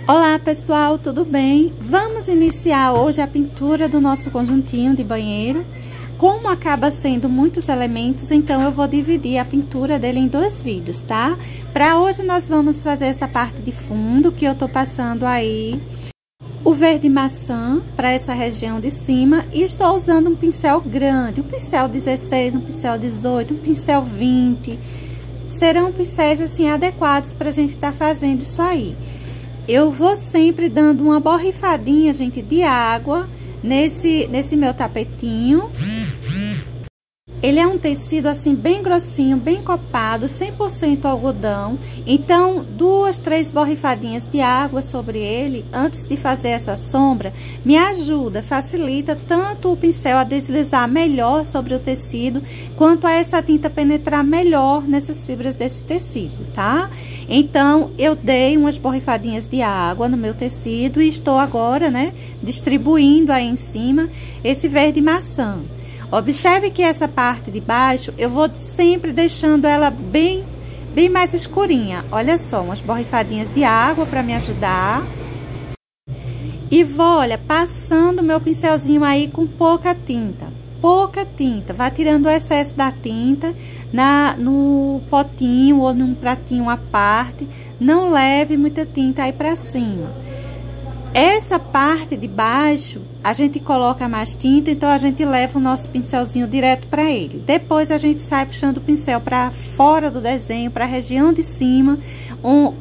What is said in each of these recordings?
Olá pessoal, tudo bem? Vamos iniciar hoje a pintura do nosso conjuntinho de banheiro. Como acaba sendo muitos elementos, então eu vou dividir a pintura dele em dois vídeos, tá? Para hoje nós vamos fazer essa parte de fundo, que eu tô passando aí o verde maçã para essa região de cima. E estou usando um pincel grande, um pincel 16, um pincel 18, um pincel 20. Serão pincéis assim adequados para a gente estar fazendo isso aí. Eu vou sempre dando uma borrifadinha, gente, de água nesse meu tapetinho. Ele é um tecido assim bem grossinho, bem copado, 100% algodão. Então, 2, 3 borrifadinhas de água sobre ele antes de fazer essa sombra me ajuda, facilita tanto o pincel a deslizar melhor sobre o tecido, quanto a essa tinta penetrar melhor nessas fibras desse tecido, tá? Então, eu dei umas borrifadinhas de água no meu tecido e estou agora, né, distribuindo aí em cima esse verde maçã. Observe que essa parte de baixo, eu vou sempre deixando ela bem mais escurinha. Olha só, umas borrifadinhas de água para me ajudar. E vou, olha, passando meu pincelzinho aí com pouca tinta. Pouca tinta. Vai tirando o excesso da tinta no potinho ou num pratinho à parte. Não leve muita tinta aí para cima. Essa parte de baixo, a gente coloca mais tinta, então a gente leva o nosso pincelzinho direto para ele. Depois a gente sai puxando o pincel para fora do desenho, para a região de cima,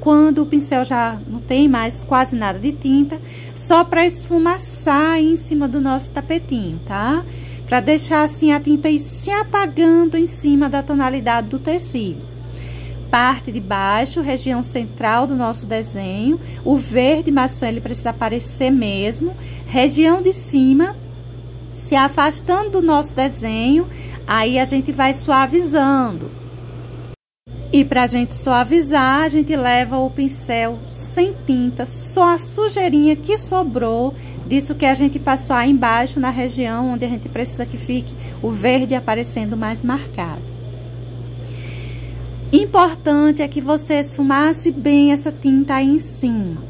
quando o pincel já não tem mais quase nada de tinta, só para esfumaçar aí em cima do nosso tapetinho, tá? Para deixar assim a tinta ir se apagando em cima da tonalidade do tecido. Parte de baixo, região central do nosso desenho, o verde maçã ele precisa aparecer mesmo, região de cima, se afastando do nosso desenho, aí a gente vai suavizando. E pra gente suavizar, a gente leva o pincel sem tinta, só a sujeirinha que sobrou disso que a gente passou aí embaixo, na região onde a gente precisa que fique o verde aparecendo mais marcado. Importante é que você esfumace bem essa tinta aí em cima.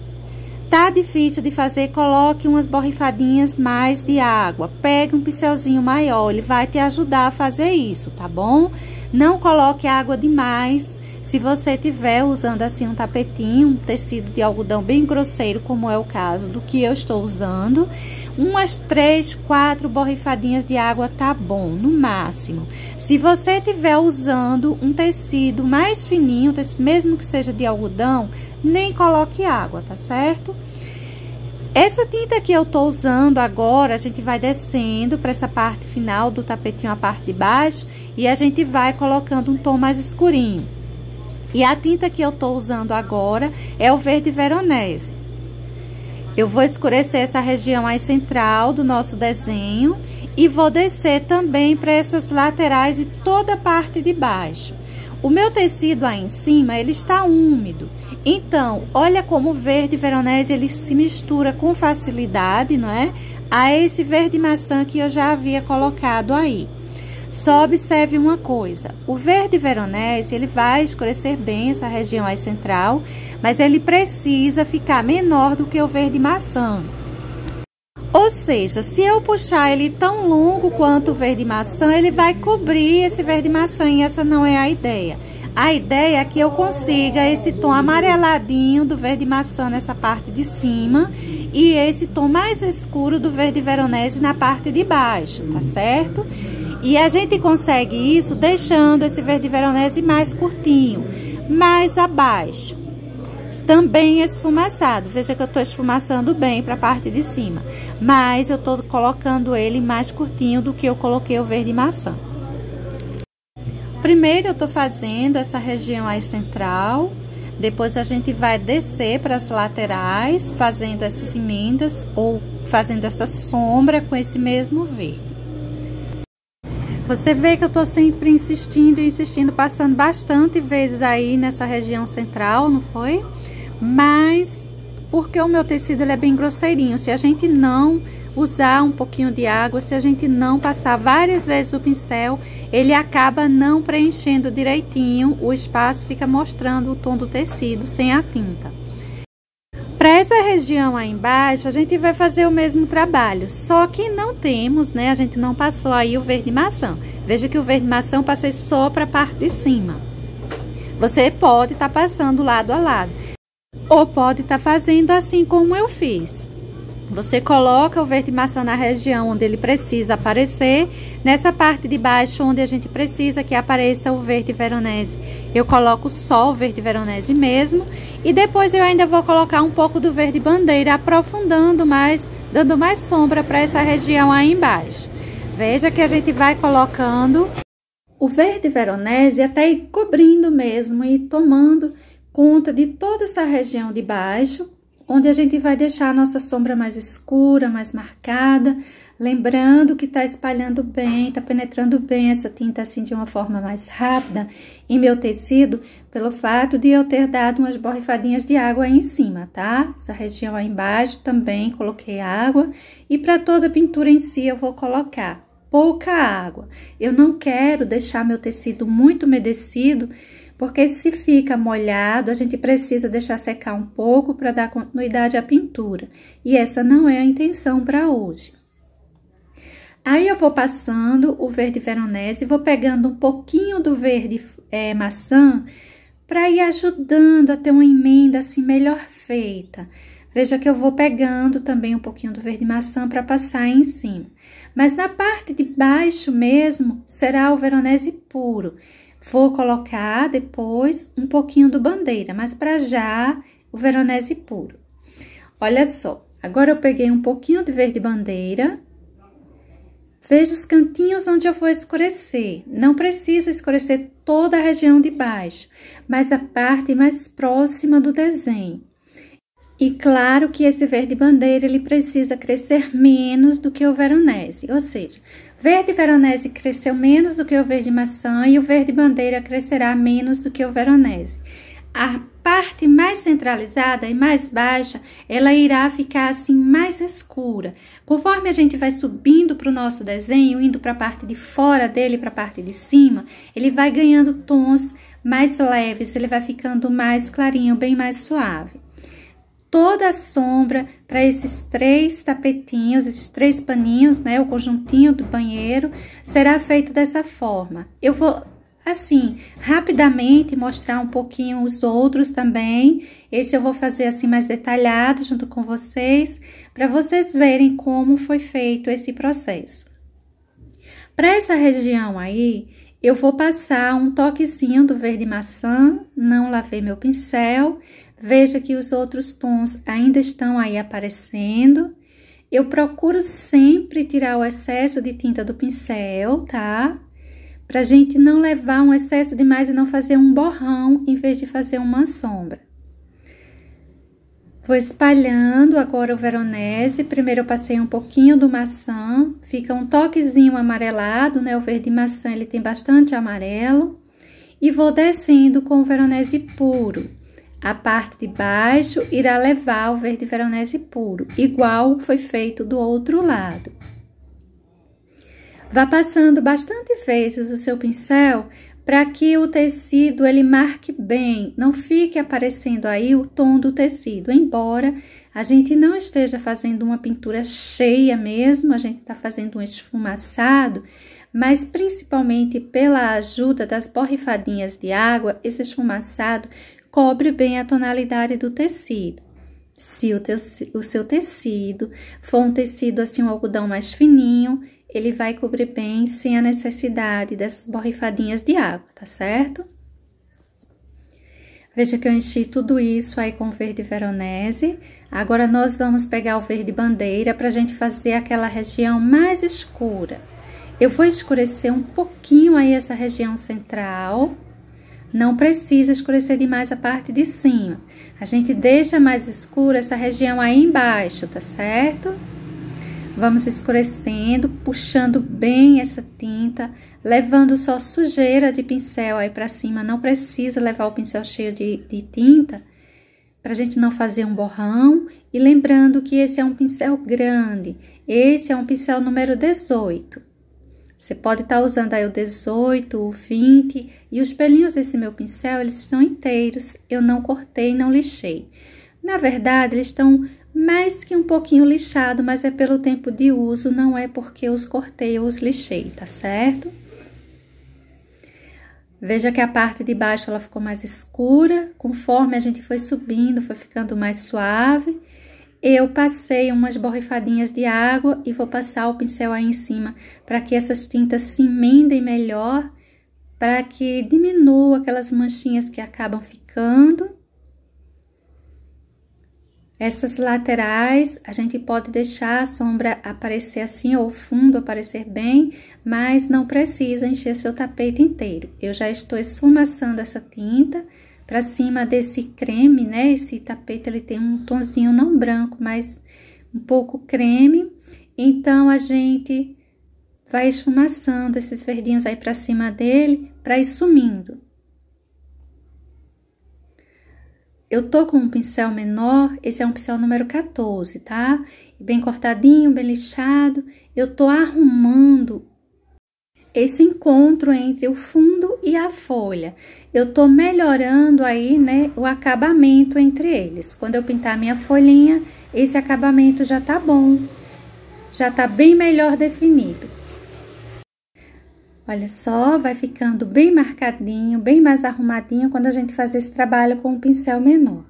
Tá difícil de fazer? Coloque umas borrifadinhas mais de água. Pegue um pincelzinho maior, ele vai te ajudar a fazer isso, tá bom? Não coloque água demais. Se você tiver usando assim um tapetinho, um tecido de algodão bem grosseiro, como é o caso do que eu estou usando, umas 3, 4 borrifadinhas de água tá bom, no máximo. Se você tiver usando um tecido mais fininho, mesmo que seja de algodão, nem coloque água, tá certo? Essa tinta que eu tô usando agora, a gente vai descendo para essa parte final do tapetinho, a parte de baixo, e a gente vai colocando um tom mais escurinho. E a tinta que eu tô usando agora é o verde veronese. Eu vou escurecer essa região aí central do nosso desenho e vou descer também para essas laterais e toda a parte de baixo. O meu tecido aí em cima, ele está úmido. Então, olha como o verde veronese, ele se mistura com facilidade, não é? A esse verde maçã que eu já havia colocado aí. Só observe uma coisa, o verde veronese, ele vai escurecer bem essa região aí central, mas ele precisa ficar menor do que o verde maçã. Ou seja, se eu puxar ele tão longo quanto o verde maçã, ele vai cobrir esse verde maçã e essa não é a ideia. A ideia é que eu consiga esse tom amareladinho do verde maçã nessa parte de cima e esse tom mais escuro do verde veronese na parte de baixo, tá certo? E a gente consegue isso deixando esse verde veronese mais curtinho, mais abaixo. Também esfumaçado. Veja que eu tô esfumaçando bem para a parte de cima. Mas eu tô colocando ele mais curtinho do que eu coloquei o verde maçã. Primeiro eu tô fazendo essa região aí central. Depois a gente vai descer para as laterais, fazendo essas emendas ou fazendo essa sombra com esse mesmo verde. Você vê que eu tô sempre insistindo, passando bastante vezes aí nessa região central, não foi? Mas, porque o meu tecido ele é bem grosseirinho, se a gente não usar um pouquinho de água, se a gente não passar várias vezes o pincel, ele acaba não preenchendo direitinho, o espaço fica mostrando o tom do tecido sem a tinta. Para essa região aí embaixo, a gente vai fazer o mesmo trabalho, só que não temos, né? A gente não passou aí o verde maçã. Veja que o verde maçã eu passei só para a parte de cima. Você pode estar passando lado a lado, ou pode estar fazendo assim como eu fiz. Você coloca o verde maçã na região onde ele precisa aparecer. Nessa parte de baixo, onde a gente precisa que apareça o verde veronese, eu coloco só o verde veronese mesmo. E depois eu ainda vou colocar um pouco do verde bandeira, aprofundando mais, dando mais sombra para essa região aí embaixo. Veja que a gente vai colocando o verde veronese até ir cobrindo mesmo e tomando conta de toda essa região de baixo, onde a gente vai deixar a nossa sombra mais escura, mais marcada, lembrando que tá espalhando bem, tá penetrando bem essa tinta assim de uma forma mais rápida em meu tecido, pelo fato de eu ter dado umas borrifadinhas de água aí em cima, tá? Essa região aí embaixo também coloquei água, e para toda a pintura em si eu vou colocar pouca água. Eu não quero deixar meu tecido muito umedecido, porque se fica molhado, a gente precisa deixar secar um pouco para dar continuidade à pintura. E essa não é a intenção para hoje. Aí eu vou passando o verde veronese, vou pegando um pouquinho do verde maçã, para ir ajudando a ter uma emenda assim melhor feita. Veja que eu vou pegando também um pouquinho do verde maçã para passar aí em cima. Mas na parte de baixo mesmo, será o veronese puro. Vou colocar depois um pouquinho do bandeira, mas para já o veronese puro. Olha só, agora eu peguei um pouquinho de verde bandeira. Veja os cantinhos onde eu vou escurecer. Não precisa escurecer toda a região de baixo, mas a parte mais próxima do desenho. E claro que esse verde bandeira, ele precisa crescer menos do que o veronese, ou seja, verde veronese cresceu menos do que o verde maçã e o verde bandeira crescerá menos do que o veronese. A parte mais centralizada e mais baixa, ela irá ficar assim mais escura. Conforme a gente vai subindo para o nosso desenho, indo para a parte de fora dele, para a parte de cima, ele vai ganhando tons mais leves, ele vai ficando mais clarinho, bem mais suave. Toda a sombra para esses 3 tapetinhos, esses 3 paninhos, né, o conjuntinho do banheiro, será feito dessa forma. Eu vou, assim, rapidamente mostrar um pouquinho os outros também. Esse eu vou fazer assim mais detalhado junto com vocês, para vocês verem como foi feito esse processo. Para essa região aí, eu vou passar um toquezinho do verde maçã, não lavei meu pincel. Veja que os outros tons ainda estão aí aparecendo. Eu procuro sempre tirar o excesso de tinta do pincel, tá? Pra gente não levar um excesso demais e não fazer um borrão em vez de fazer uma sombra. Vou espalhando agora o veronese. Primeiro eu passei um pouquinho do maçã, fica um toquezinho amarelado, né? O verde maçã, ele tem bastante amarelo. E vou descendo com o veronese puro. A parte de baixo irá levar o verde veronese puro, igual foi feito do outro lado. Vá passando bastante vezes o seu pincel para que o tecido ele marque bem, não fique aparecendo aí o tom do tecido. Embora a gente não esteja fazendo uma pintura cheia mesmo, a gente está fazendo um esfumaçado, mas principalmente pela ajuda das borrifadinhas de água, esse esfumaçado cobre bem a tonalidade do tecido. Se o seu tecido for um tecido assim, um algodão mais fininho, ele vai cobrir bem sem a necessidade dessas borrifadinhas de água, tá certo? Veja que eu enchi tudo isso aí com verde veronese. Agora, nós vamos pegar o verde bandeira pra gente fazer aquela região mais escura. Eu vou escurecer um pouquinho aí essa região central. Não precisa escurecer demais a parte de cima. A gente deixa mais escura essa região aí embaixo, tá certo? Vamos escurecendo, puxando bem essa tinta, levando só sujeira de pincel aí pra cima. Não precisa levar o pincel cheio de tinta, pra gente não fazer um borrão. E lembrando que esse é um pincel grande, esse é um pincel número 18. Você pode estar usando aí o 18, o 20, e os pelinhos desse meu pincel, eles estão inteiros, eu não cortei, não lixei. Na verdade, eles estão mais que um pouquinho lixados, mas é pelo tempo de uso, não é porque os cortei ou os lixei, tá certo? Veja que a parte de baixo ela ficou mais escura, conforme a gente foi subindo, foi ficando mais suave. Eu passei umas borrifadinhas de água e vou passar o pincel aí em cima para que essas tintas se emendem melhor, para que diminua aquelas manchinhas que acabam ficando. Essas laterais, a gente pode deixar a sombra aparecer assim, ou o fundo aparecer bem, mas não precisa encher seu tapete inteiro. Eu já estou esfumaçando essa tinta para cima desse creme, né? Esse tapete, ele tem um tonzinho não branco, mas um pouco creme. Então, a gente vai esfumaçando esses verdinhos aí para cima dele, para ir sumindo. Eu tô com um pincel menor, esse é um pincel número 14, tá? Bem cortadinho, bem lixado. Eu tô arrumando esse encontro entre o fundo e a folha. Eu tô melhorando aí, né, o acabamento entre eles. Quando eu pintar minha folhinha, esse acabamento já tá bom. Já tá bem melhor definido. Olha só, vai ficando bem marcadinho, bem mais arrumadinho quando a gente faz esse trabalho com um pincel menor.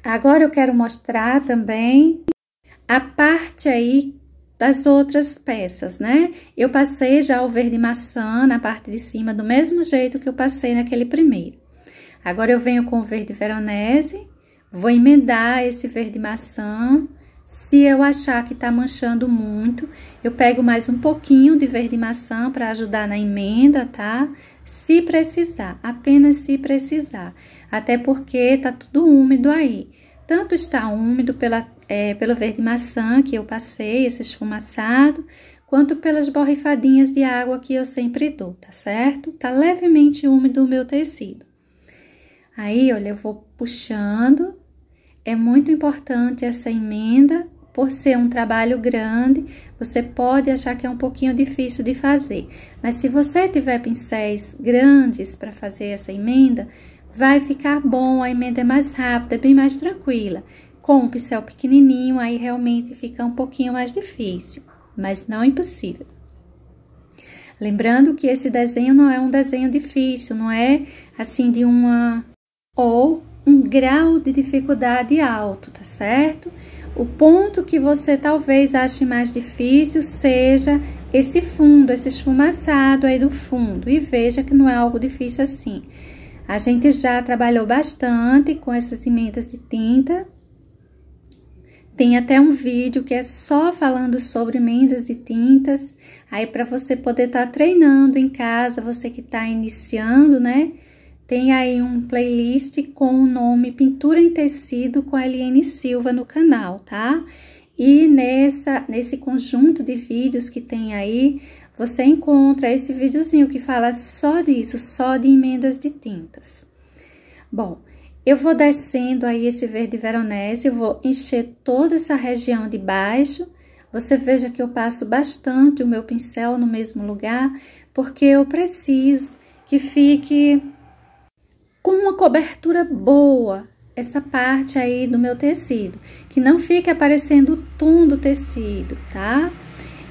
Agora eu quero mostrar também a parte aí das outras peças, né? Eu passei já o verde maçã na parte de cima do mesmo jeito que eu passei naquele primeiro. Agora eu venho com o verde veronese, vou emendar esse verde maçã. Se eu achar que tá manchando muito, eu pego mais um pouquinho de verde maçã para ajudar na emenda, tá? Se precisar, apenas se precisar. Até porque tá tudo úmido aí. Tanto está úmido pelo verde maçã que eu passei, esse esfumaçado, quanto pelas borrifadinhas de água que eu sempre dou, tá certo? Tá levemente úmido o meu tecido. Aí, olha, eu vou puxando. É muito importante essa emenda, por ser um trabalho grande, você pode achar que é um pouquinho difícil de fazer. Mas se você tiver pincéis grandes para fazer essa emenda, vai ficar bom, a emenda é mais rápida, é bem mais tranquila. Com um pincel pequenininho, aí realmente fica um pouquinho mais difícil, mas não impossível. Lembrando que esse desenho não é um desenho difícil, não é assim de uma... ou um grau de dificuldade alto, tá certo? O ponto que você talvez ache mais difícil seja esse fundo, esse esfumaçado aí do fundo. E veja que não é algo difícil assim. A gente já trabalhou bastante com essas emendas de tinta. Tem até um vídeo que é só falando sobre emendas de tintas. Aí, para você poder estar treinando em casa, você que está iniciando, né? Tem aí um playlist com o nome Pintura em Tecido com a Eliane Silva no canal, tá? E nesse conjunto de vídeos que tem aí, você encontra esse videozinho que fala só disso, só de emendas de tintas. Bom, eu vou descendo aí esse verde veronese, eu vou encher toda essa região de baixo. Você veja que eu passo bastante o meu pincel no mesmo lugar, porque eu preciso que fique com uma cobertura boa, essa parte aí do meu tecido, que não fique aparecendo o tom do tecido, tá?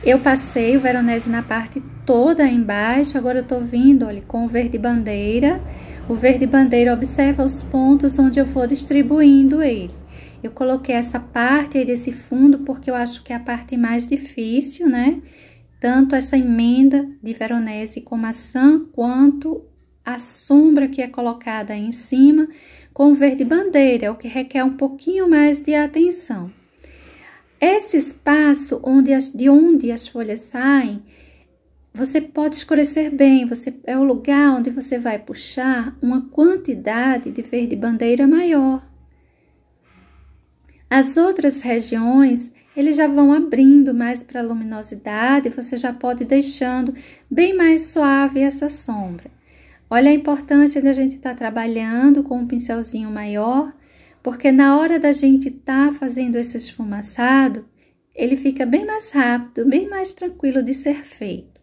Eu passei o veronese na parte toda embaixo, agora eu tô vindo, olha, com o verde bandeira. O verde bandeira, observa os pontos onde eu vou distribuindo ele. Eu coloquei essa parte aí desse fundo, porque eu acho que é a parte mais difícil, né? Tanto essa emenda de veronese com maçã, quanto a sombra que é colocada aí em cima com verde bandeira, o que requer um pouquinho mais de atenção. Esse espaço de onde as folhas saem, você pode escurecer bem, é o lugar onde você vai puxar uma quantidade de verde bandeira maior. As outras regiões, eles já vão abrindo mais para a luminosidade, você já pode ir deixando bem mais suave essa sombra. Olha a importância da gente estar trabalhando com um pincelzinho maior, porque na hora da gente estar fazendo esse esfumaçado, ele fica bem mais rápido, bem mais tranquilo de ser feito.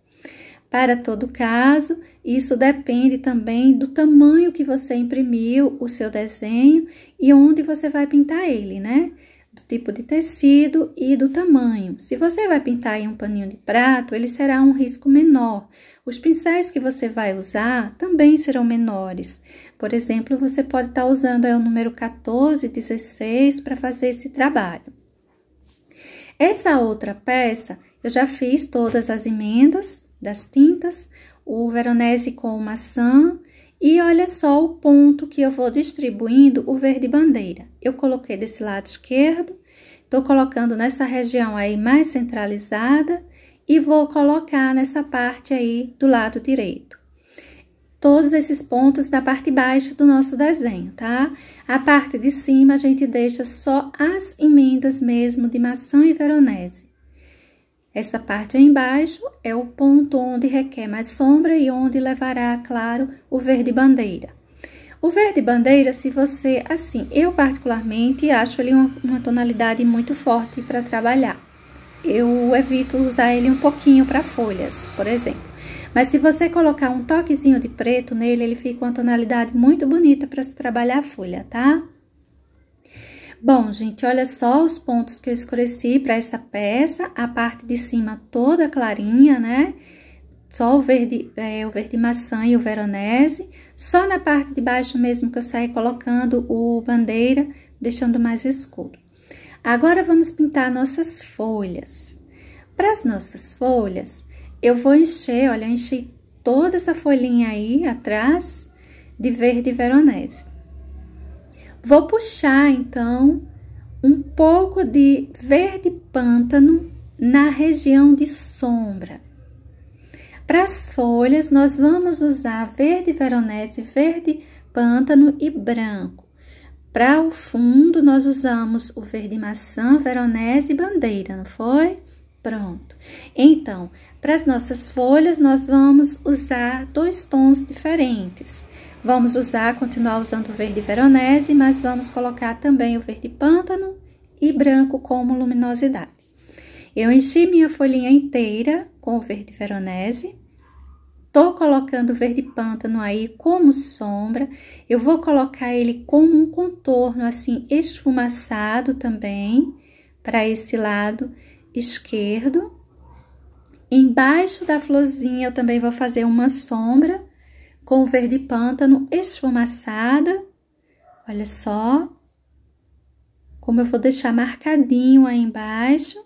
Para todo caso, Isso depende também do tamanho que você imprimiu o seu desenho e onde você vai pintar ele, né? Do tipo de tecido e do tamanho. Se você vai pintar em um paninho de prato, ele será um risco menor. Os pincéis que você vai usar também serão menores. Por exemplo, você pode estar usando aí o número 14, 16 para fazer esse trabalho. Essa outra peça, eu já fiz todas as emendas das tintas, o Veronese com maçã, e olha só o ponto que eu vou distribuindo o verde bandeira. Eu coloquei desse lado esquerdo, tô colocando nessa região aí mais centralizada e vou colocar nessa parte aí do lado direito. Todos esses pontos na parte baixa do nosso desenho, tá? A parte de cima a gente deixa só as emendas mesmo de maçã e Veronese. Essa parte aí embaixo é o ponto onde requer mais sombra e onde levará, claro, o verde bandeira. O verde bandeira, se você, assim, eu particularmente acho ele uma tonalidade muito forte para trabalhar. Eu evito usar ele um pouquinho para folhas, por exemplo. Mas se você colocar um toquezinho de preto nele, ele fica uma tonalidade muito bonita para se trabalhar a folha, tá? Bom, gente, olha só os pontos que eu escureci para essa peça, a parte de cima toda clarinha, né? Só o verde maçã e o Veronese, só na parte de baixo mesmo que eu saí colocando o bandeira, deixando mais escuro. Agora, vamos pintar nossas folhas. Para as nossas folhas, eu vou encher, olha, eu enchi toda essa folhinha aí atrás de verde Veronese. Vou puxar, então, um pouco de verde pântano na região de sombra. Para as folhas, nós vamos usar verde Veronese, verde pântano e branco. Para o fundo, nós usamos o verde maçã, Veronese e bandeira, não foi? Pronto. Então, para as nossas folhas, nós vamos usar 2 tons diferentes. Vamos continuar usando o verde Veronese, mas vamos colocar também o verde pântano e branco como luminosidade. Eu enchi minha folhinha inteira com o verde Veronese. Tô colocando o verde pântano aí como sombra. Eu vou colocar ele como um contorno assim esfumaçado também para esse lado esquerdo. Embaixo da florzinha eu também vou fazer uma sombra com o verde pântano esfumaçada. Olha só como eu vou deixar marcadinho aí embaixo.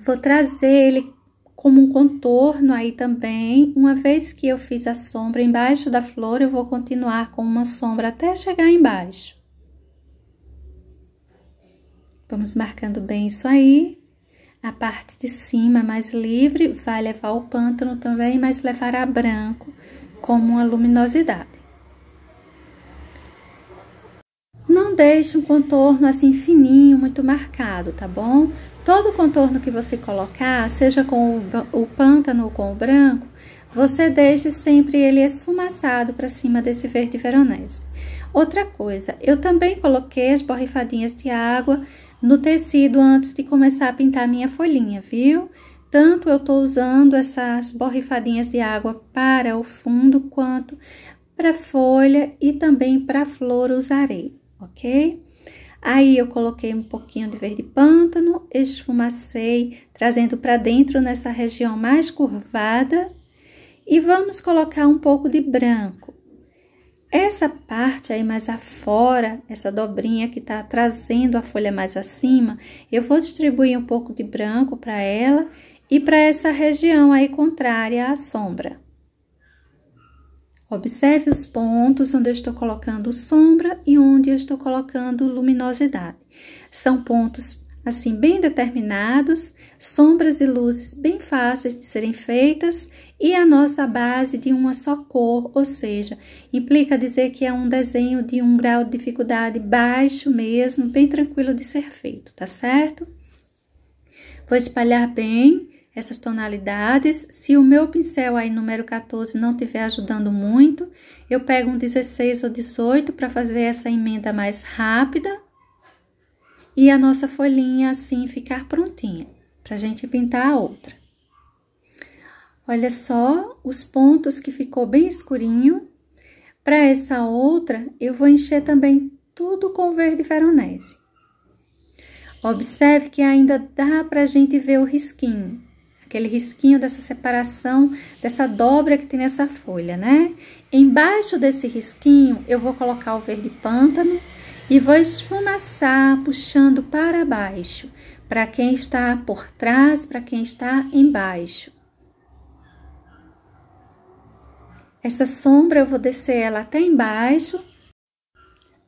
Vou trazer ele como um contorno aí também. Uma vez que eu fiz a sombra embaixo da flor, eu vou continuar com uma sombra até chegar embaixo. Vamos marcando bem isso aí. A parte de cima mais livre vai levar o pântano também, mas levará branco como uma luminosidade. Não deixe um contorno assim fininho, muito marcado, tá bom? Todo contorno que você colocar, seja com o pântano ou com o branco, você deixe sempre ele esfumaçado para cima desse verde Veronese. Outra coisa, eu também coloquei as borrifadinhas de água no tecido antes de começar a pintar minha folhinha, viu? Tanto eu tô usando essas borrifadinhas de água para o fundo, quanto para a folha e também para a flor usarei, ok? Aí, eu coloquei um pouquinho de verde pântano, esfumacei, trazendo para dentro nessa região mais curvada. E vamos colocar um pouco de branco. Essa parte aí mais afora, essa dobrinha que tá trazendo a folha mais acima, eu vou distribuir um pouco de branco para ela e para essa região aí contrária à sombra. Observe os pontos onde eu estou colocando sombra e onde eu estou colocando luminosidade. São pontos assim bem determinados, sombras e luzes bem fáceis de serem feitas e a nossa base de uma só cor, ou seja, implica dizer que é um desenho de um grau de dificuldade baixo mesmo, bem tranquilo de ser feito, tá certo? Vou espalhar bem essas tonalidades. Se o meu pincel aí número 14 não estiver ajudando muito, eu pego um 16 ou 18 para fazer essa emenda mais rápida e a nossa folhinha assim ficar prontinha pra gente pintar a outra. Olha só os pontos que ficou bem escurinho. Para essa outra, eu vou encher também tudo com verde veronese. Observe que ainda dá pra gente ver o risquinho. Aquele risquinho dessa separação, dessa dobra que tem nessa folha, né? Embaixo desse risquinho, eu vou colocar o verde pântano e vou esfumaçar, puxando para baixo. Para quem está por trás, para quem está embaixo. Essa sombra eu vou descer ela até embaixo,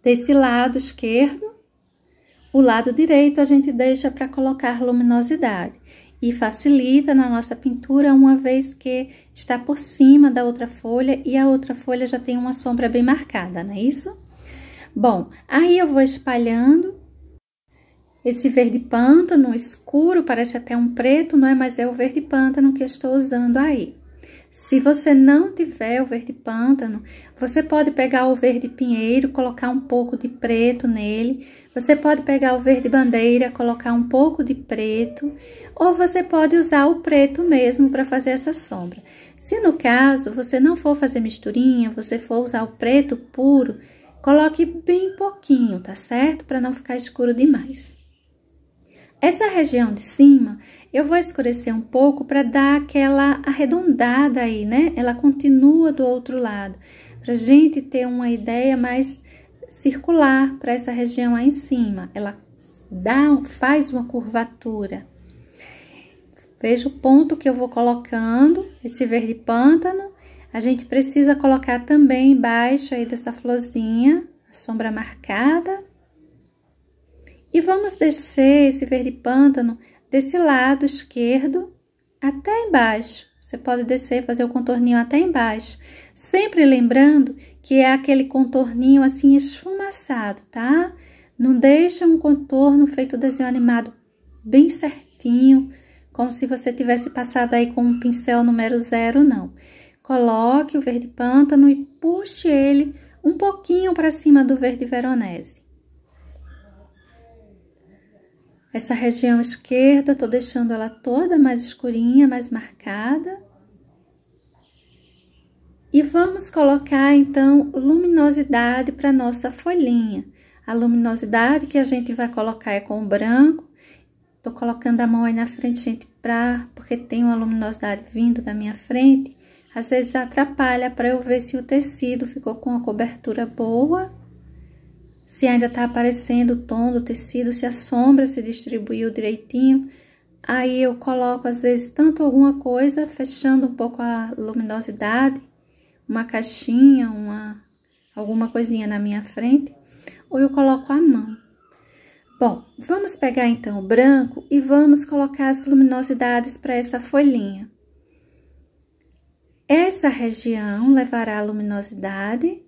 desse lado esquerdo. O lado direito a gente deixa para colocar luminosidade. E facilita na nossa pintura, uma vez que está por cima da outra folha e a outra folha já tem uma sombra bem marcada, não é isso? Bom, aí eu vou espalhando esse verde pântano escuro, parece até um preto, não é? Mas é o verde pântano que eu estou usando aí. Se você não tiver o verde pântano, você pode pegar o verde pinheiro, colocar um pouco de preto nele. Você pode pegar o verde bandeira, colocar um pouco de preto. Ou você pode usar o preto mesmo para fazer essa sombra. Se no caso você não for fazer misturinha, você for usar o preto puro, coloque bem pouquinho, tá certo? Para não ficar escuro demais. Essa região de cima, eu vou escurecer um pouco para dar aquela arredondada aí, né? Ela continua do outro lado, pra gente ter uma ideia mais circular para essa região aí em cima. Ela faz uma curvatura. Veja o ponto que eu vou colocando, esse verde pântano. A gente precisa colocar também embaixo aí dessa florzinha, a sombra marcada. E vamos descer esse verde pântano desse lado esquerdo até embaixo. Você pode descer, fazer o contorninho até embaixo. Sempre lembrando que é aquele contorninho assim esfumaçado, tá? Não deixa um contorno feito desenho animado bem certinho, como se você tivesse passado aí com um pincel número 0, não. Coloque o verde pântano e puxe ele um pouquinho para cima do verde veronese. Essa região esquerda, tô deixando ela toda mais escurinha, mais marcada. E vamos colocar, então, luminosidade para nossa folhinha. A luminosidade que a gente vai colocar é com o branco. Tô colocando a mão aí na frente, gente, porque tem uma luminosidade vindo da minha frente. Às vezes atrapalha para eu ver se o tecido ficou com a cobertura boa. Se ainda tá aparecendo o tom do tecido, se a sombra se distribuiu direitinho. Aí eu coloco, às vezes, tanto alguma coisa, fechando um pouco a luminosidade, uma caixinha, alguma coisinha na minha frente, ou eu coloco a mão. Bom, vamos pegar então o branco e vamos colocar as luminosidades para essa folhinha. Essa região levará a luminosidade.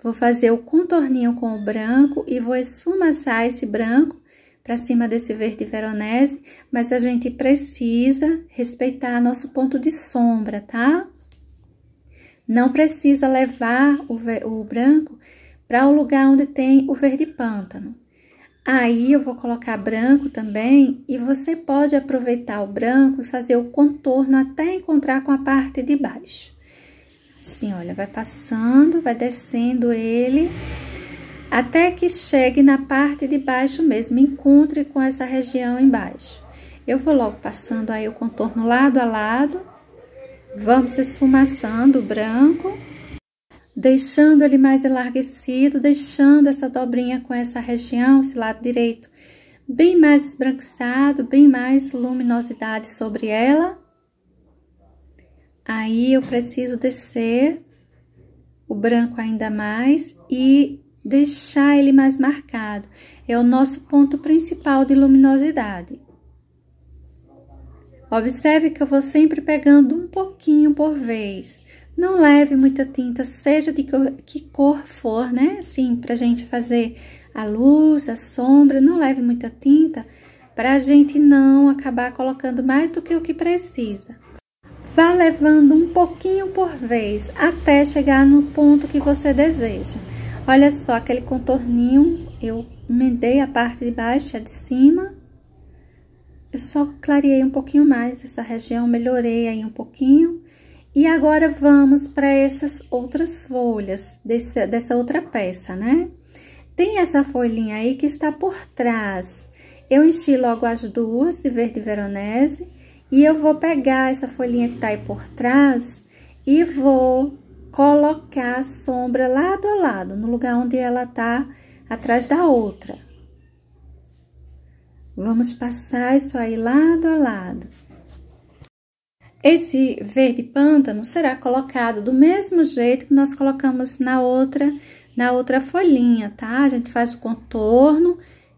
Vou fazer o contorninho com o branco e vou esfumaçar esse branco para cima desse verde veronese, mas a gente precisa respeitar nosso ponto de sombra, tá? Não precisa levar o branco para o lugar onde tem o verde pântano. Aí, eu vou colocar branco também e você pode aproveitar o branco e fazer o contorno até encontrar com a parte de baixo. Assim, olha, vai passando, vai descendo ele, até que chegue na parte de baixo mesmo, encontre com essa região embaixo. Eu vou logo passando aí o contorno lado a lado, vamos esfumaçando o branco, deixando ele mais enlarguecido, deixando essa dobrinha com essa região, esse lado direito, bem mais esbranquiçado, bem mais luminosidade sobre ela. Aí, eu preciso descer o branco ainda mais e deixar ele mais marcado. É o nosso ponto principal de luminosidade. Observe que eu vou sempre pegando um pouquinho por vez. Não leve muita tinta, seja de que cor for, né? Assim, pra gente fazer a luz, a sombra, não leve muita tinta, pra gente não acabar colocando mais do que o que precisa. Vá levando um pouquinho por vez, até chegar no ponto que você deseja. Olha só, aquele contorninho, eu emendei a parte de baixo e a de cima. Eu só clareei um pouquinho mais essa região, melhorei aí um pouquinho. E agora vamos para essas outras folhas, dessa outra peça, né? Tem essa folhinha aí que está por trás. Eu enchi logo as duas de verde veronese e eu vou pegar essa folhinha que tá aí por trás e vou colocar a sombra lado a lado, no lugar onde ela tá atrás da outra. Vamos passar isso aí lado a lado. Esse verde pântano será colocado do mesmo jeito que nós colocamos na outra folhinha, tá? A gente faz o contorno,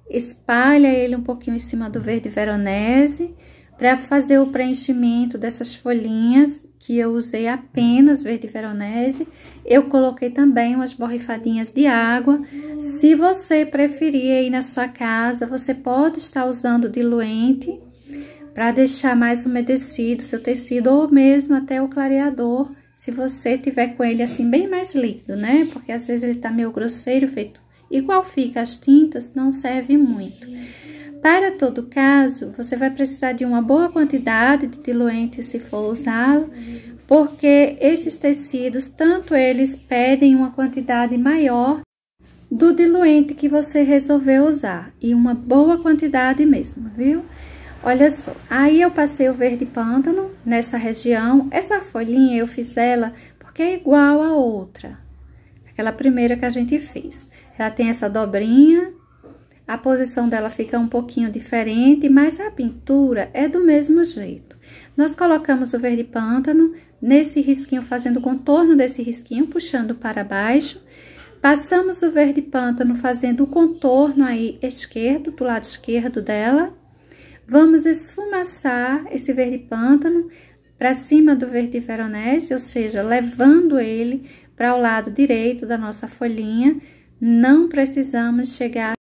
espalha ele um pouquinho em cima do verde veronese, para fazer o preenchimento dessas folhinhas, que eu usei apenas verde veronese. Eu coloquei também umas borrifadinhas de água. Se você preferir aí na sua casa, você pode estar usando diluente, para deixar mais umedecido seu tecido, ou mesmo até o clareador, se você tiver com ele assim bem mais líquido, né? Porque às vezes ele tá meio grosseiro, feito igual fica as tintas, não serve muito. Para todo caso, você vai precisar de uma boa quantidade de diluente se for usá-lo, porque esses tecidos, tanto eles pedem uma quantidade maior do diluente que você resolveu usar, e uma boa quantidade mesmo, viu? Olha só, aí eu passei o verde pântano nessa região. Essa folhinha eu fiz ela porque é igual a outra, aquela primeira que a gente fez. Ela tem essa dobrinha, a posição dela fica um pouquinho diferente, mas a pintura é do mesmo jeito. Nós colocamos o verde pântano nesse risquinho, fazendo o contorno desse risquinho, puxando para baixo. Passamos o verde pântano fazendo o contorno aí esquerdo, do lado esquerdo dela. Vamos esfumaçar esse verde pântano para cima do verde veronese, ou seja, levando ele para o lado direito da nossa folhinha. Não precisamos chegar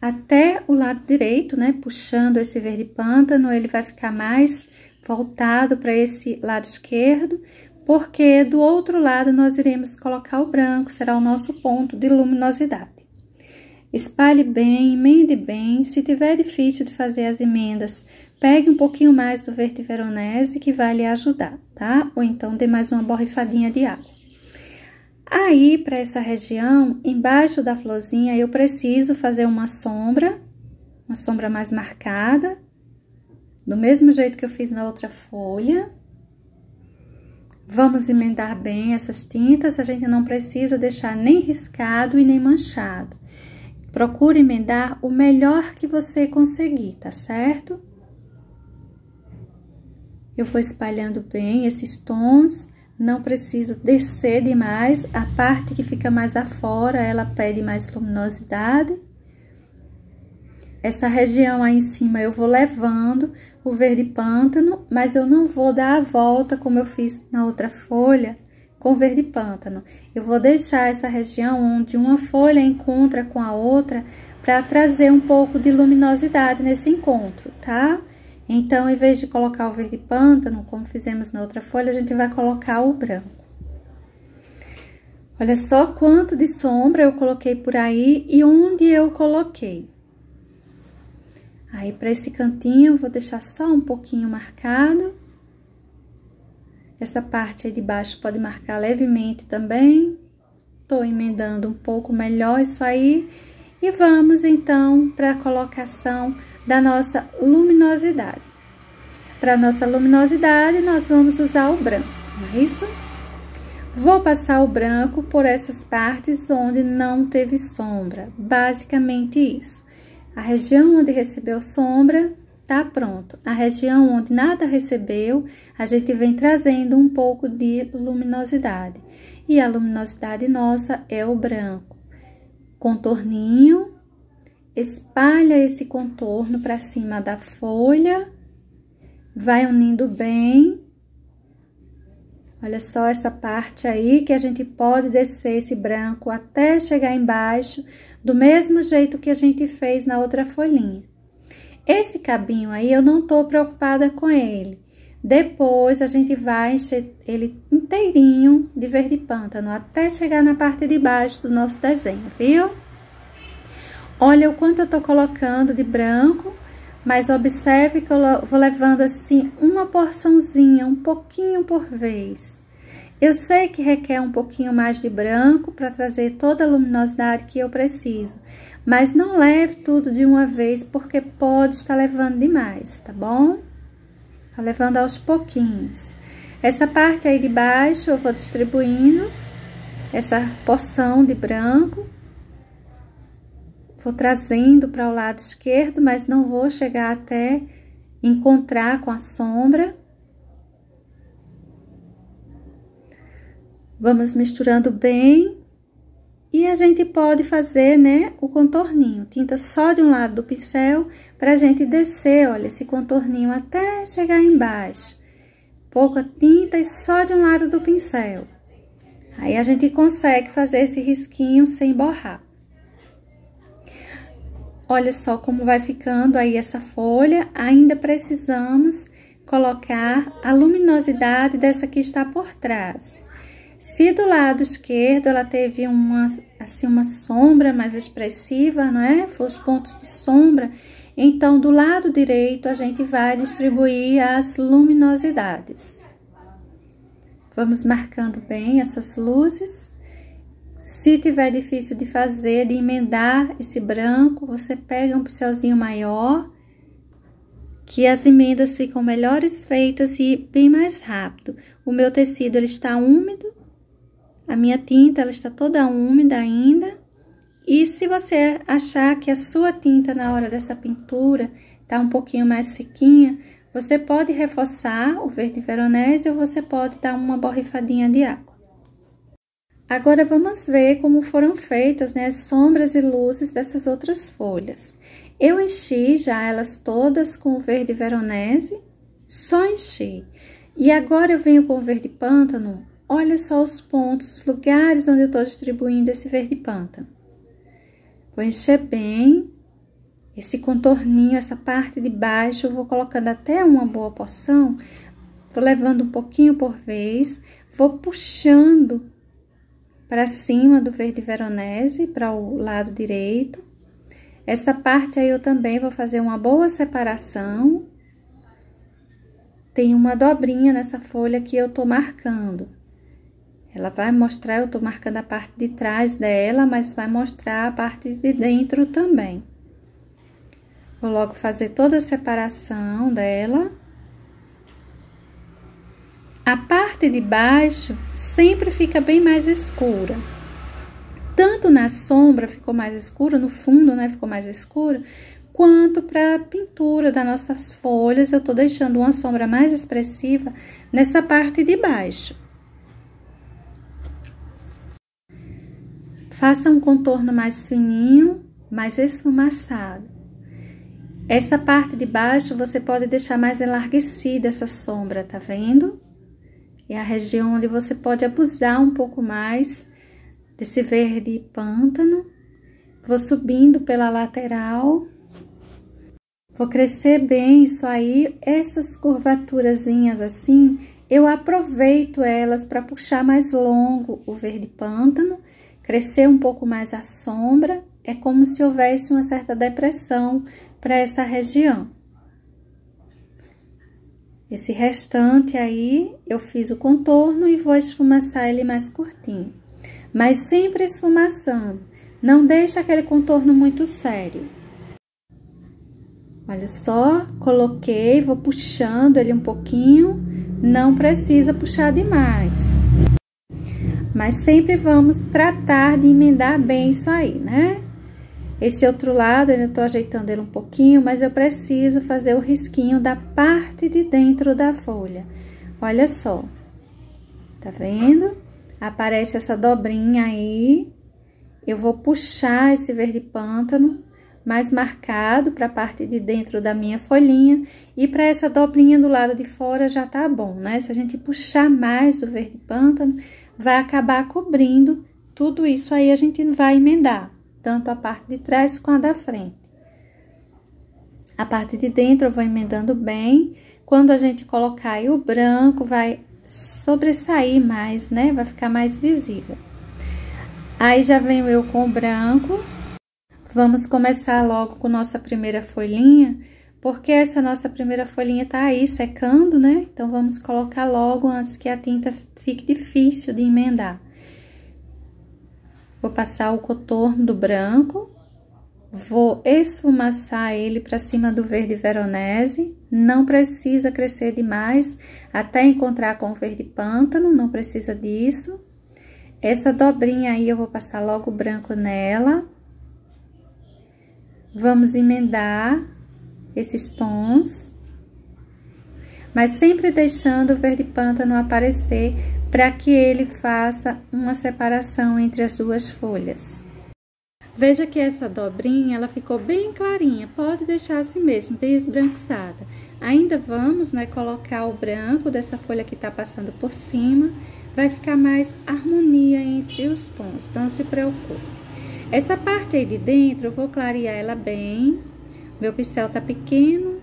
até o lado direito, né? Puxando esse verde pântano, ele vai ficar mais voltado para esse lado esquerdo, porque do outro lado nós iremos colocar o branco, será o nosso ponto de luminosidade. Espalhe bem, emende bem. Se tiver difícil de fazer as emendas, pegue um pouquinho mais do verde veronese que vai lhe ajudar, tá? Ou então dê mais uma borrifadinha de água. Aí, para essa região, embaixo da florzinha, eu preciso fazer uma sombra mais marcada, do mesmo jeito que eu fiz na outra folha. Vamos emendar bem essas tintas, a gente não precisa deixar nem riscado e nem manchado. Procure emendar o melhor que você conseguir, tá certo? Eu vou espalhando bem esses tons, não precisa descer demais. A parte que fica mais afora, ela pede mais luminosidade. Essa região aí em cima eu vou levando o verde pântano, mas eu não vou dar a volta como eu fiz na outra folha, com verde pântano. Eu vou deixar essa região onde uma folha encontra com a outra para trazer um pouco de luminosidade nesse encontro, tá? Então, em vez de colocar o verde pântano, como fizemos na outra folha, a gente vai colocar o branco. Olha só quanto de sombra eu coloquei por aí e onde eu coloquei. Aí, para esse cantinho, eu vou deixar só um pouquinho marcado. Essa parte aí de baixo pode marcar levemente também. Tô emendando um pouco melhor isso aí. E vamos, então, para a colocação da nossa luminosidade. Para nossa luminosidade, nós vamos usar o branco, não é isso? Vou passar o branco por essas partes onde não teve sombra. Basicamente isso. A região onde recebeu sombra, tá pronto. A região onde nada recebeu, a gente vem trazendo um pouco de luminosidade. E a luminosidade nossa é o branco. Contorninho, espalha esse contorno para cima da folha, vai unindo bem. Olha só essa parte aí que a gente pode descer esse branco até chegar embaixo, do mesmo jeito que a gente fez na outra folhinha. Esse cabinho aí, eu não tô preocupada com ele. Depois, a gente vai encher ele inteirinho de verde pântano, até chegar na parte de baixo do nosso desenho, viu? Olha o quanto eu tô colocando de branco, mas observe que eu vou levando assim uma porçãozinha, um pouquinho por vez. Eu sei que requer um pouquinho mais de branco para trazer toda a luminosidade que eu preciso, mas não leve tudo de uma vez, porque pode estar levando demais, tá bom? Tá levando aos pouquinhos. Essa parte aí de baixo eu vou distribuindo essa porção de branco. Vou trazendo para o lado esquerdo, mas não vou chegar até encontrar com a sombra. Vamos misturando bem. E a gente pode fazer, né, o contorninho. Tinta só de um lado do pincel, pra gente descer, olha, esse contorninho até chegar embaixo. Pouca tinta e só de um lado do pincel. Aí a gente consegue fazer esse risquinho sem borrar. Olha só como vai ficando aí essa folha. Ainda precisamos colocar a luminosidade dessa que está por trás. Se do lado esquerdo ela teve uma sombra mais expressiva, não é? Foi os pontos de sombra. Então, do lado direito, a gente vai distribuir as luminosidades. Vamos marcando bem essas luzes. Se tiver difícil de fazer, de emendar esse branco, você pega um pincelzinho maior, que as emendas ficam melhores feitas e bem mais rápido. O meu tecido, ele está úmido. A minha tinta, ela está toda úmida ainda. E se você achar que a sua tinta, na hora dessa pintura, tá um pouquinho mais sequinha, você pode reforçar o verde veronese ou você pode dar uma borrifadinha de água. Agora, vamos ver como foram feitas, né, as sombras e luzes dessas outras folhas. Eu enchi já elas todas com o verde veronese, só enchi. E agora eu venho com o verde pântano. Olha só os pontos, os lugares onde eu estou distribuindo esse verde pântano. Vou encher bem esse contorninho, essa parte de baixo, eu vou colocando até uma boa porção. Vou levando um pouquinho por vez, vou puxando para cima do verde veronese, para o lado direito. Essa parte aí eu também vou fazer uma boa separação. Tem uma dobrinha nessa folha que eu tô marcando. Ela vai mostrar, eu tô marcando a parte de trás dela, mas vai mostrar a parte de dentro também. Vou logo fazer toda a separação dela. A parte de baixo sempre fica bem mais escura. Tanto na sombra ficou mais escura, no fundo, né, ficou mais escura, quanto para a pintura das nossas folhas, eu tô deixando uma sombra mais expressiva nessa parte de baixo. Faça um contorno mais fininho, mais esfumaçado. Essa parte de baixo você pode deixar mais enlarguecida essa sombra, tá vendo? É a região onde você pode abusar um pouco mais desse verde pântano. Vou subindo pela lateral. Vou crescer bem isso aí. Essas curvaturazinhas assim, eu aproveito elas para puxar mais longo o verde pântano. Crescer um pouco mais a sombra, é como se houvesse uma certa depressão para essa região. Esse restante aí, eu fiz o contorno e vou esfumaçar ele mais curtinho. Mas sempre esfumaçando, não deixa aquele contorno muito sério. Olha só, coloquei, vou puxando ele um pouquinho, não precisa puxar demais. Mas sempre vamos tratar de emendar bem isso aí, né? Esse outro lado, eu ainda tô ajeitando ele um pouquinho, mas eu preciso fazer o risquinho da parte de dentro da folha. Olha só. Tá vendo? Aparece essa dobrinha aí. Eu vou puxar esse verde pântano mais marcado para a parte de dentro da minha folhinha. E para essa dobrinha do lado de fora já tá bom, né? Se a gente puxar mais o verde pântano, vai acabar cobrindo tudo isso aí, a gente vai emendar, tanto a parte de trás quanto a da frente. A parte de dentro eu vou emendando bem. Quando a gente colocar aí o branco, vai sobressair mais, né? Vai ficar mais visível. Aí já venho eu com o branco. Vamos começar logo com nossa primeira folhinha, porque essa nossa primeira folhinha tá aí secando, né? Então, vamos colocar logo antes que a tinta fique difícil de emendar. Vou passar o contorno do branco, vou esfumaçar ele para cima do verde veronese, não precisa crescer demais, até encontrar com o verde pântano, não precisa disso. Essa dobrinha aí, eu vou passar logo o branco nela. Vamos emendar esses tons, mas sempre deixando o verde pântano aparecer para que ele faça uma separação entre as duas folhas. Veja que essa dobrinha, ela ficou bem clarinha, pode deixar assim mesmo, bem esbranquiçada. Ainda vamos, né, colocar o branco dessa folha que tá passando por cima, vai ficar mais harmonia entre os tons, não se preocupe. Essa parte aí de dentro, eu vou clarear ela bem. Meu pincel tá pequeno,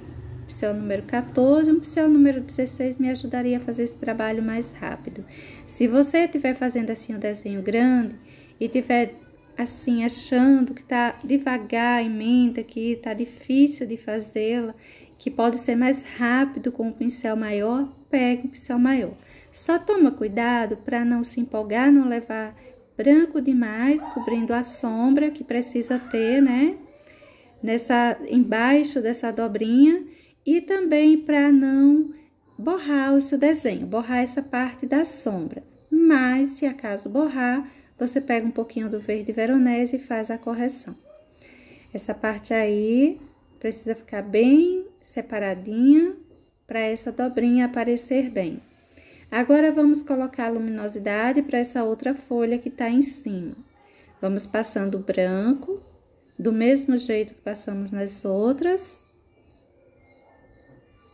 pincel número 14, um pincel número 16 me ajudaria a fazer esse trabalho mais rápido. Se você estiver fazendo assim um desenho grande e estiver assim achando que tá devagar a emenda, que tá difícil de fazê-la, que pode ser mais rápido com um pincel maior, pegue um pincel maior. Só toma cuidado para não se empolgar, não levar branco demais, cobrindo a sombra que precisa ter, né? Embaixo dessa dobrinha, e também para não borrar o seu desenho, borrar essa parte da sombra. Mas, se acaso borrar, você pega um pouquinho do verde veronese e faz a correção. Essa parte aí precisa ficar bem separadinha para essa dobrinha aparecer bem. Agora, vamos colocar a luminosidade para essa outra folha que tá em cima. Vamos passando o branco, do mesmo jeito que passamos nas outras.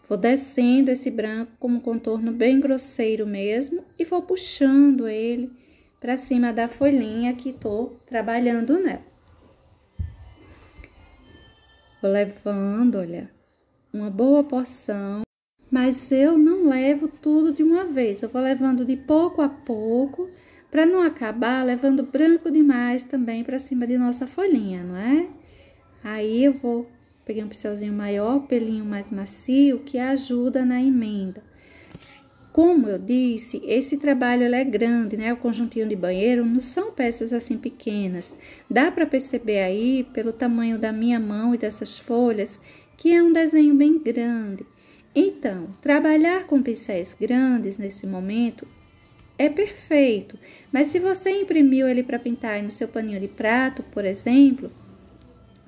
Vou descendo esse branco com um contorno bem grosseiro mesmo e vou puxando ele para cima da folhinha que tô trabalhando nela. Vou levando, olha, uma boa porção, mas eu não levo tudo de uma vez. Eu vou levando de pouco a pouco, para não acabar levando branco demais também para cima de nossa folhinha, não é? Aí, eu vou pegar um pincelzinho maior, pelinho mais macio, que ajuda na emenda. Como eu disse, esse trabalho ele é grande, né? O conjuntinho de banheiro não são peças assim pequenas. Dá para perceber aí, pelo tamanho da minha mão e dessas folhas, que é um desenho bem grande. Então, trabalhar com pincéis grandes nesse momento é perfeito. Mas se você imprimiu ele para pintar no seu paninho de prato, por exemplo,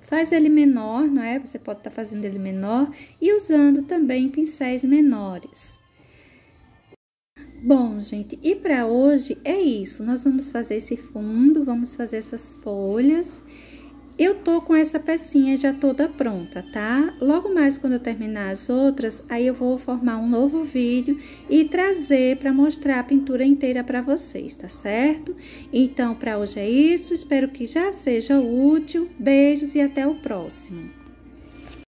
faz ele menor, não é? Você pode estar fazendo ele menor e usando também pincéis menores. Bom, gente, e para hoje é isso. Nós vamos fazer esse fundo, vamos fazer essas folhas. Eu tô com essa pecinha já toda pronta, tá? Logo mais quando eu terminar as outras, aí eu vou formar um novo vídeo e trazer para mostrar a pintura inteira para vocês, tá certo? Então, para hoje é isso. Espero que já seja útil. Beijos e até o próximo.